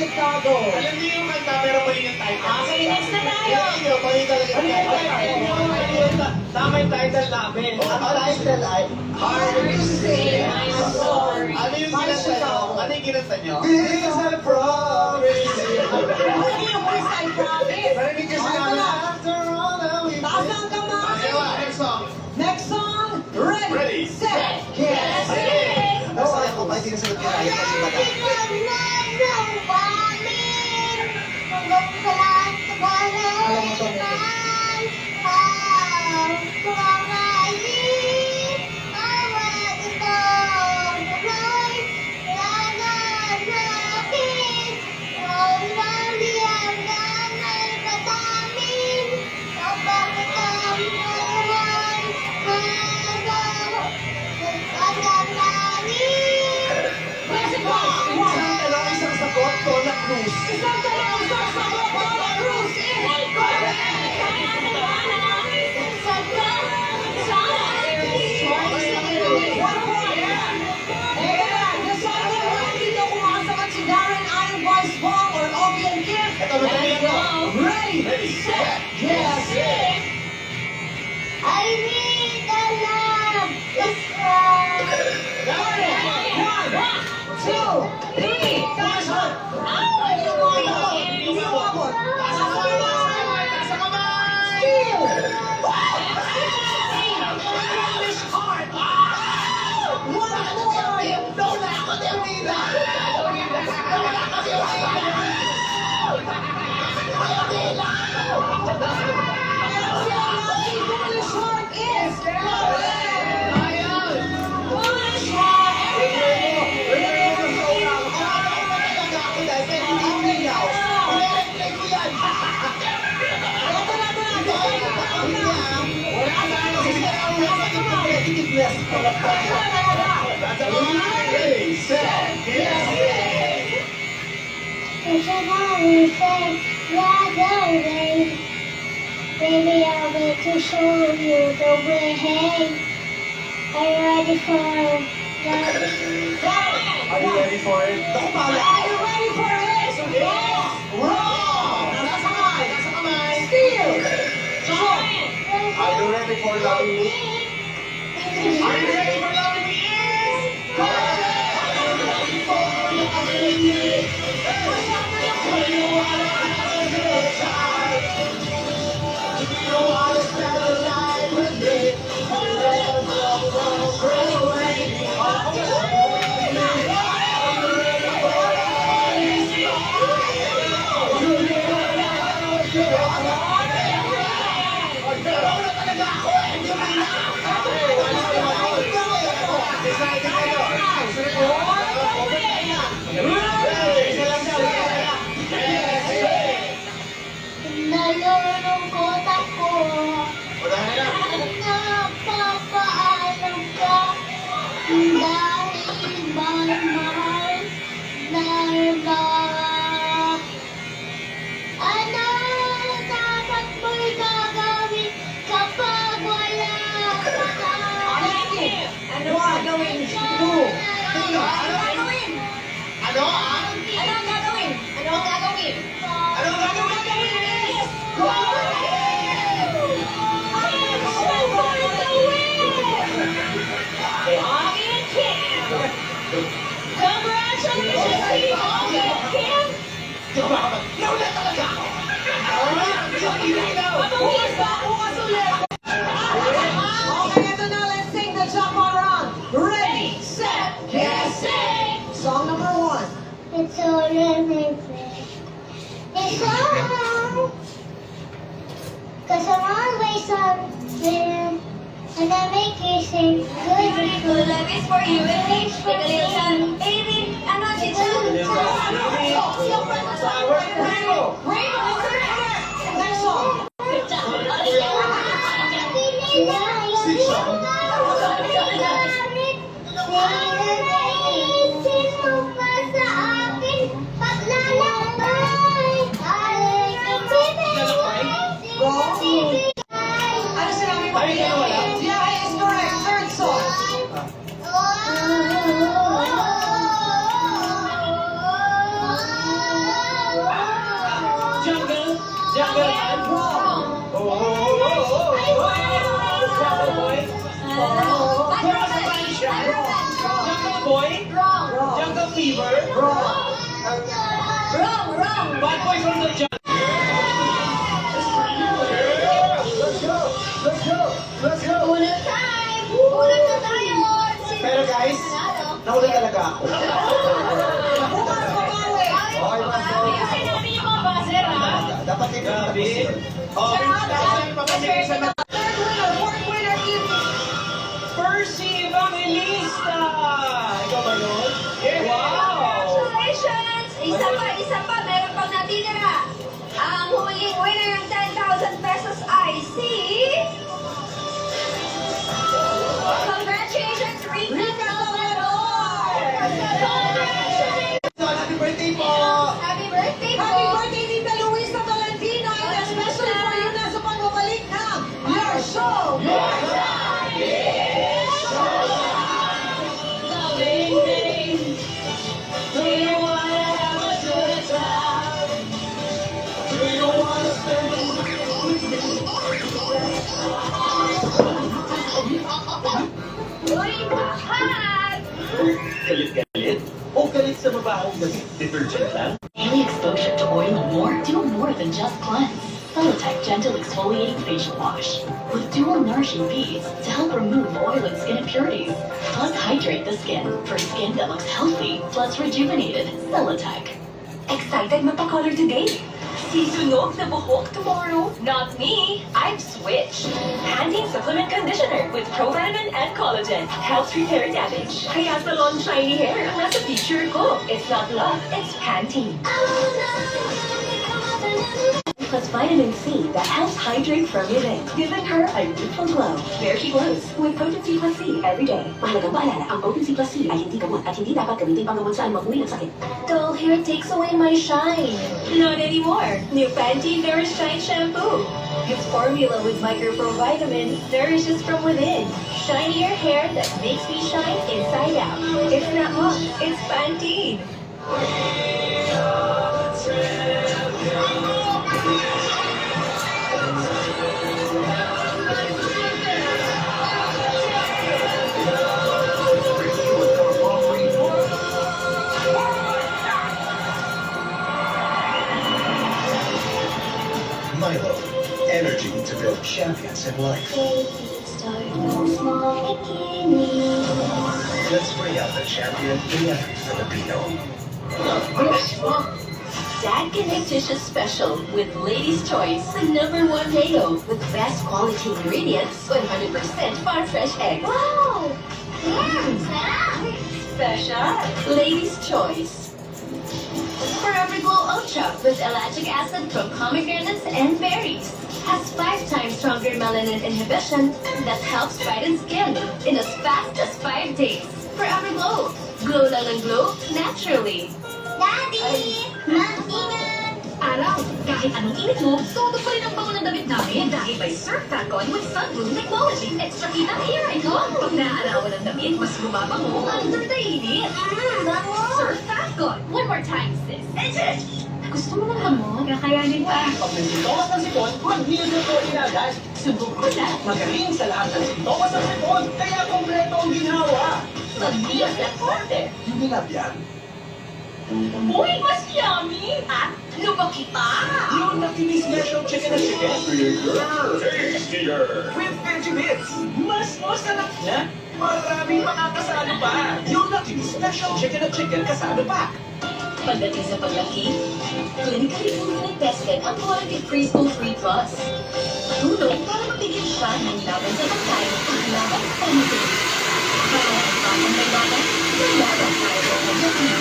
Chicago. Alam niyo yung kanta, pero mali yung title. Okay, next na tayo. Hindi, mali talaga yung title. Tama yung title namin. Ang title ay Hard to say I'm sorry. Ano yung kinanta nyo? Ano yung kinanta nyo? This is a promise. Hindi yung voice I promise. Narinig kasi namin. After all that we've Taas ang kamay. Next song. Next song. Ready, Ready, set, Yes. sing. Nasa ako, may sinasagot ka tayo kasi bata. Isang sagot, Tona Cruz. Isang tanong, isang sagot, Paula Cruz is correct! One point. And decided kung dito kumakasagot si Darren Iron Boys Bong or Obi and Kim. Ito, madali Let's ito. go. Ready, Ready, set, yes. I need the love is from One, two, three. Flash on. Hindi umabot. Sa kamay! Sa kamay! Steal. English heart! One more. Lola ako, Delmira! Lola ako, Delmira! English heart is correct. English Ready, set, yes! Baby, I'll wait to show you the way. Are you ready for love? Are you ready for it? Ako pala! Are you ready for it? Yes! Wrong! Nasa kamay! Nasa kamay! Steal. Are you ready for loving me? Are you ready for loving me? Yes! Correct! Are you ready for loving me? Do you wanna have a good time? Do you wanna spend a night with me? Nalulungkot ako. Napapaalam ka dahil mahal na ano dapat mo'y gagawin kapag wala ka? Ano gagawin? Two, three. Ano gagawin? Ano? Ah? Ano gagawin? Ano gagawin? Ano ang gagawin? Yes! Obi and Kim! Congratulations, Team Obi and Kim! Nauna talaga ako! Bukas ba? Bukas ulit! Okay, ito na. Let's sing the jackpot round. Ready, set, yes, sing! Song number one. It's all in my place. It's all. Cause I'm always something. And I make you sing good. Beautiful love is for you and me. Take a little time, baby. I know you do. Rainbow. Next song. Ano sinabi mo? Yeah, is correct. Third song. Wala sa Spanish yan. Jungle Boy? Wrong. Jungle Fever? Wrong. Bad Boy from the Jungle. Let's go! Unang time! Unang na tayo! Pero guys, nakulit talaga ako. Bukas mabawi. Okay, mas Sinabi niyo mga buzzer, ha? Dapat ito Grabe. Oh, dapat papamigay sa mga. Third winner, fourth winner, Percy Evangelista! Ikaw ba yun? Wow! Congratulations! Isa pa, meron pang natitira. Ang huling winner ng 10,000 pesos ay si... Congratulations, Rika Salvador! Happy birthday po! Happy birthday po! Happy birthday, Tita Luisa Tolentino, and especially for you na sa pagbabalik ng Your Show! Uy, hot! Galit-galit? O galit sa mabahong damit? Detergent lang? Daily exposure to oil and more do more than just cleanse. Celotype Gentle Exfoliating Facial Wash with dual nourishing beads to help remove oil and skin impurities, plus hydrate the skin for skin that looks healthy plus rejuvenated. Celotype. Excited magpa-color today? Sisunog na buhok tomorrow? Not me! I've switched! Pantene Supplement Conditioner with Provitamin and Collagen helps repair damage. Kaya salon shiny hair ang nasa picture ko. It's not love, it's Pantene. Plus vitamin C that helps hydrate from within, giving her a youthful glow. There she glows with Potency Plus C every day. Mahalagang paalala, ang Potency Plus C ay hindi gamot at hindi dapat gamitin panggamot sa anumang uri ng sakit. Dull hair takes away my shine. Not anymore. New Pantene Nourish Shine Shampoo. Its formula with microprovitamin nourishes from within. Shinier hair that makes me shine inside out. It's not much, it's Pantene. Milo, energy to build champions in life. Let's bring out the champion in every Filipino. Dad can make dishes special with Lady's Choice, the #1 mayo with best quality ingredients, 100% farm fresh eggs. Wow! Sarap! Special Lady's Choice. Forever Glow Ultra with ellagic acid from pomegranates and berries. Has 5 times stronger melanin inhibition that helps brighten skin in as fast as 5 days. Forever Glow. Glow lang ng glow naturally. Daddy! Ma'am, ingat! Araw, kahit anong init mo, todo pa rin ang bango ng damit namin dahil by Surf Facon with Sunbloom Technology. Extra kita, here I go! Pag naarawan ng damit, mas bumabango under the init. Bango! Surf Facon! One more time, sis. Gusto mo ng hamon? Kakayanin pa. Pag nagsintomas ng sipon, mag-heal na po agad. Subok ko na. Magaling sa lahat ng sintomas ng sipon, kaya kompleto ang ginhawa. Mag-deal sa korte. Yung nilabyan. Uy, mas yummy! At lumaki pa! Yung Nakini Special Chicken and Chicken. Tastier! With veggie bits. Mas masarap na. Maraming makakasalo pa. Yung Nakini Special Chicken and Chicken kasalo pa. Pagdating sa paglaki, clinically proven and tested ang quality preschool free plus. Tulong para mapigil siya ng laban sa pagkain at laban sa pamilya. Para ang batang may laban, may laban tayo sa paglaki.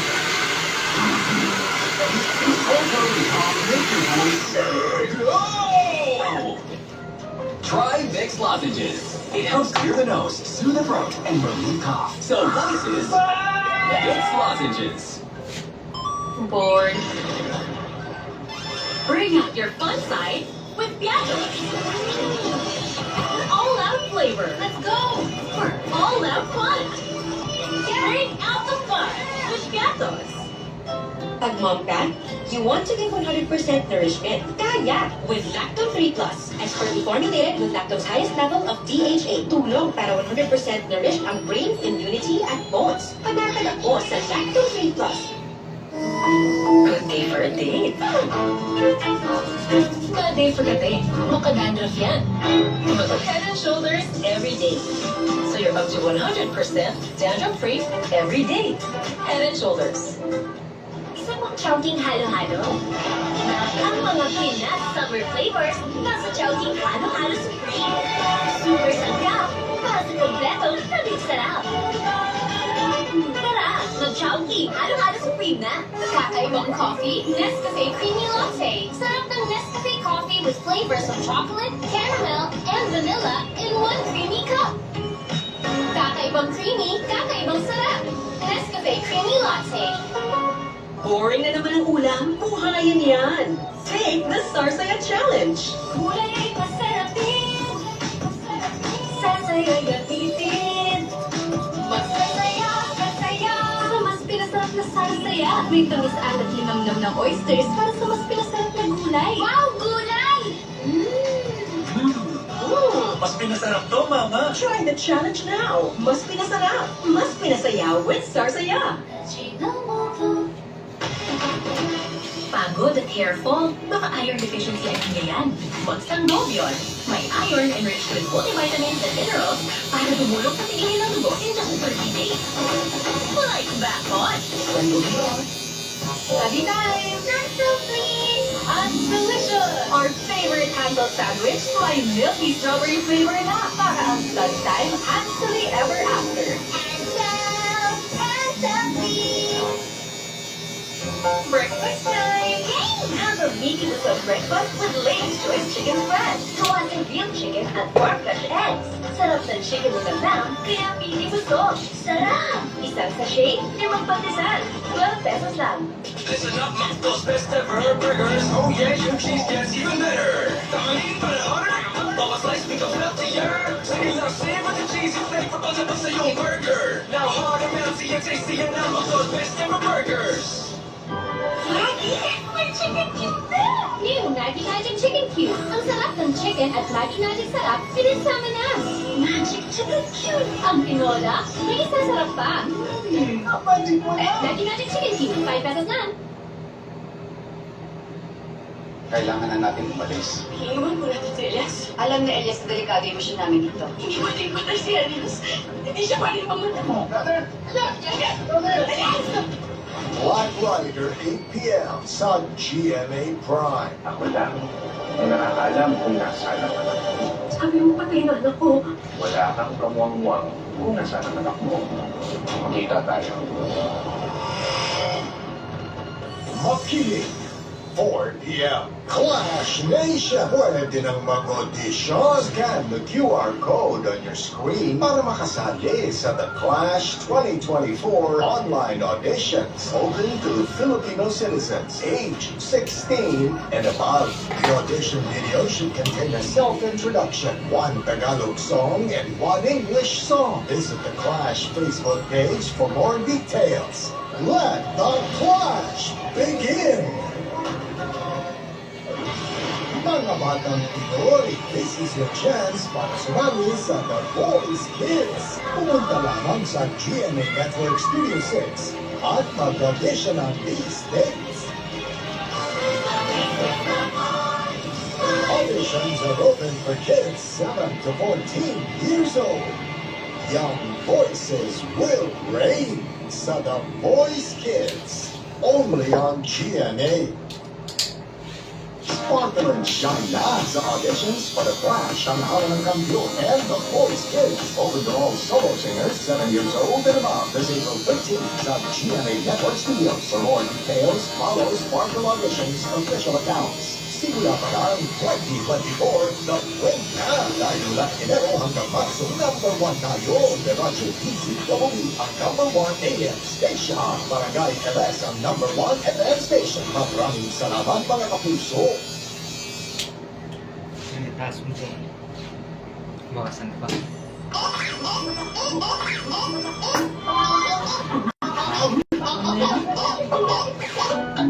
Try Vicks lozenges. It helps clear the nose, soothe the throat, and relieve cough. So voices, Vicks lozenges. Bored. Bring out your fun side with Piatos. All-out flavor. Let's go for all-out fun. Bring out the fun with Piatos. Kapag mom ka, you want to give 100% nourishment. Kaya with Lacto 3 Plus. Expertly formulated with lacto's highest level of DHA. Tulong para 100% nourish ang brain, immunity, at bones. Panatagpo sa Lacto 3 Plus. Good day for a date. Bad day for a date. Makadandruff yan. But Head and Shoulders every day. So you're up to 100% dandruff-free every day. Head and Shoulders. Isa pong Chowking halo-halo. Ang mga peanut summer flavors nasa Chowking halo-halo supreme. Super sarap, basta kompleto, nabig sarap. Tara, mag-Chowking halo-halo supreme na. Kakaibang coffee, Nescafe Creamy Latte. Sarap ng Nescafe coffee with flavors of chocolate, caramel, and vanilla in one creamy cup. Kakaibang creamy, kakaibang sarap. Nescafe Creamy Latte. Boring na naman ang ulam? Buhayin yan! Take the Sarsaya Challenge! Kulay ay masarap din. Sasaya gatitin. Magsasaya, kasaya. Sa mas pinasarap na sarsaya. May tamis at linamnam ng oysters para sa mas pinasarap na gulay. Wow, gulay! Mas pinasarap to, Mama. Try the challenge now! Mas pinasarap! Mas pinasaya with Sarsaya! Pagod at hair fall, baka iron deficiency ang nangyayari. Magsangobion. May iron enriched with multivitamins and minerals para dumulong sa tigay ng dugo in just 30 days. Like back on. Study time! Nacho, please! At delicious! Our favorite Hansel sandwich may milky strawberry flavor na para ang study time happily ever after. Ansel, please! Breakfast time! Have a meaty of breakfast with Lay's Choice Chicken Spread. Gawa ng real chicken at far-fetched eggs. Sarap ng chicken with a lamb, kaya pili busog. Sarap! Isang sachet, 5 pandesal. 12 pesos lang. Listen up, those best ever burgers. Oh yeah, yung cheese gets even better. Tamanin para harder. Bawat slice becomes healthier. Sige lang, save with the cheesy flavor. Pagkabas sa iyong burger. Now hard and melty and tasty and now those best ever burgers. Maggie, may chicken cube na! New Maggie Magic Chicken Cube. Ang sarap ng chicken at Maggie Magic sarap, pinisama na. Magic Chicken Cube. Ang pinola, may isasarap pa. Magic mo na! Maggie Magic Chicken Cube, 5 pesos lang. Kailangan na natin umalis. Iiwan ko na ito si Elias. Alam na Elias, delikado yung mission namin dito. Hindi ko din ko na si Elias. Hindi siya pwede pamunta mo. Brother! Black Rider, 8 p.m. sa GMA Prime. Ako lang ang nakakaalam kung nasaan ang anak mo. Sabi mo patay na anak ko. Wala kang kamuang-muang kung nasaan ang anak mo. Makita tayo. Makiling, 4 p.m. Clash Nation! Pwede nang mag-audition. Scan the QR code on your screen para makasali sa The Clash 2024 online auditions open to Filipino citizens age 16 and above. The audition video should contain a self-introduction, 1 Tagalog song, and 1 English song. Visit The Clash Facebook page for more details. Let the Clash begin! Mga batang Pinoy, this is your chance para sumali sa The Voice Kids. Pumunta lamang sa GMA Network Studio 6 at mag-audition on these dates. Auditions are open for kids 7 to 14 years old. Young voices will reign sa The Voice Kids. Only on GMA. Sparkle and shine na sa auditions for The Clash ang Halo ng Kampiyon and The Voice Kids. Open to all solo singers 7 years old and above this April 13 sa GMA Network Studios. For more details, follow Sparkle Auditions official accounts. Simula pa lang 2024 na win na dahil lang Enero hanggang Marso #1 tayo. The Radyo DZWB ang #1 AM station. Barangay LS ang #1 FM station. Maraming salamat mga kapuso. Taas mo dyan. Bakasan pa. Ano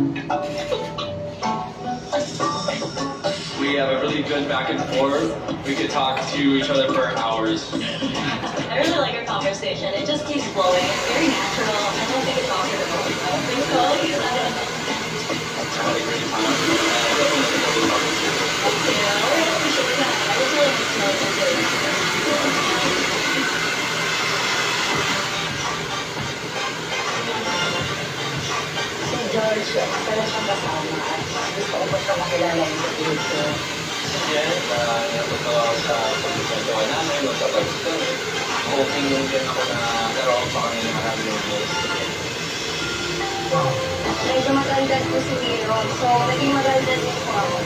We have a really good back and forth. We could talk to each other for hours. I really like our conversation. It just keeps flowing. It's very natural. I don't think it's awkward at all. I don't think so. I had a great time. I definitely looking forward to talking to you. Yeah, I really appreciate that. I just really get to know you. Si George, masaya siyang kasama at gusto ko pa siya makilala yung sa future. Yes, natuto ako sa pagkikwentuhan namin, sa pag-story. Hoping yung din ako na laro pa kami ng maraming years. Medyo matanda po si Hero, so naging maganda din po ako.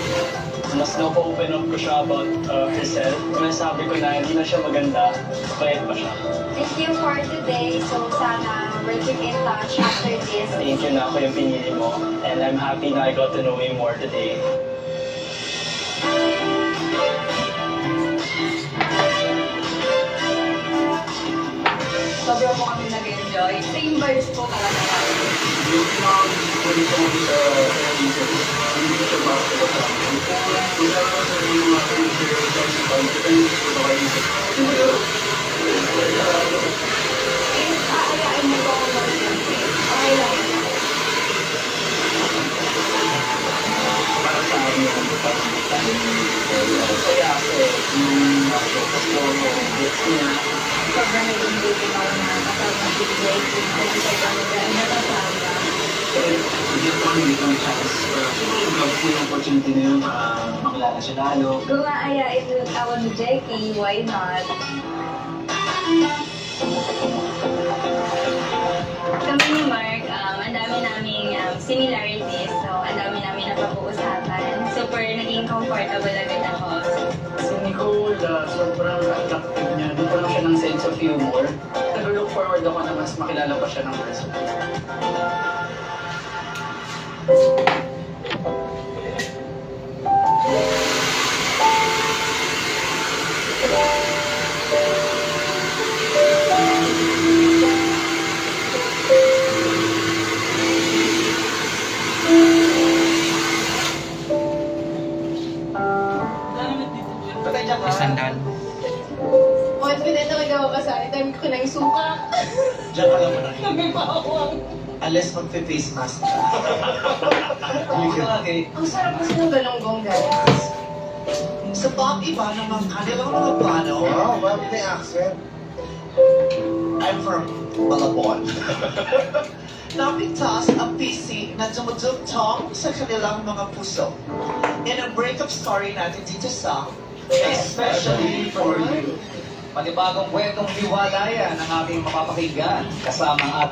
Mas na-open up ko siya about herself. Nasabi ko na hindi na siya maganda, bayad pa siya. Thank you for today, so sana we'll keep in touch after this. Thank you na ako yung pinili mo. And I'm happy na I got to know you more today. Sobrang po kami nag-enjoy. Same vibes po talaga kami. Aayain mo po ako mag-enjoy. Okay lang. Para sa akin yung kaya ako yung focus ko yung gets niya. Sobrang nag-enjoy ako na kasama si Jake. Kasi sobrang nag-kasama. Hindi ko hindi ko yung chance. Love ko yung opportunity na yun para makilala siya lalo. Kung aayain ako ni Jackie, why not? Kami ni Mark, ang dami naming similarities. So, ang dami namin napag-uusapan. Super naging comfortable agad ako. Si Nicole, sobrang attractive niya. Doon ko lang siya ng sense of humor. Nag-look forward ako na mas makilala pa siya ng person. Sandal. Confident na ikaw kasi time ko na yung suka. Diyan ka lang manahimik. Nagpipawang. Unless magpe-face mask ka. Okay. Ang sarap kasi ng galonggong, guys. Sa pop, iba naman kanilang mga plano. Wow, ba't may accent? I'm from Malabon. Napigtas ang PC na dumudugtong sa kanilang mga puso. In a breakup story natin dito sa Especially for You. Panibagong kwentong hiwalayan ang ating mapapakinggan kasama ang ating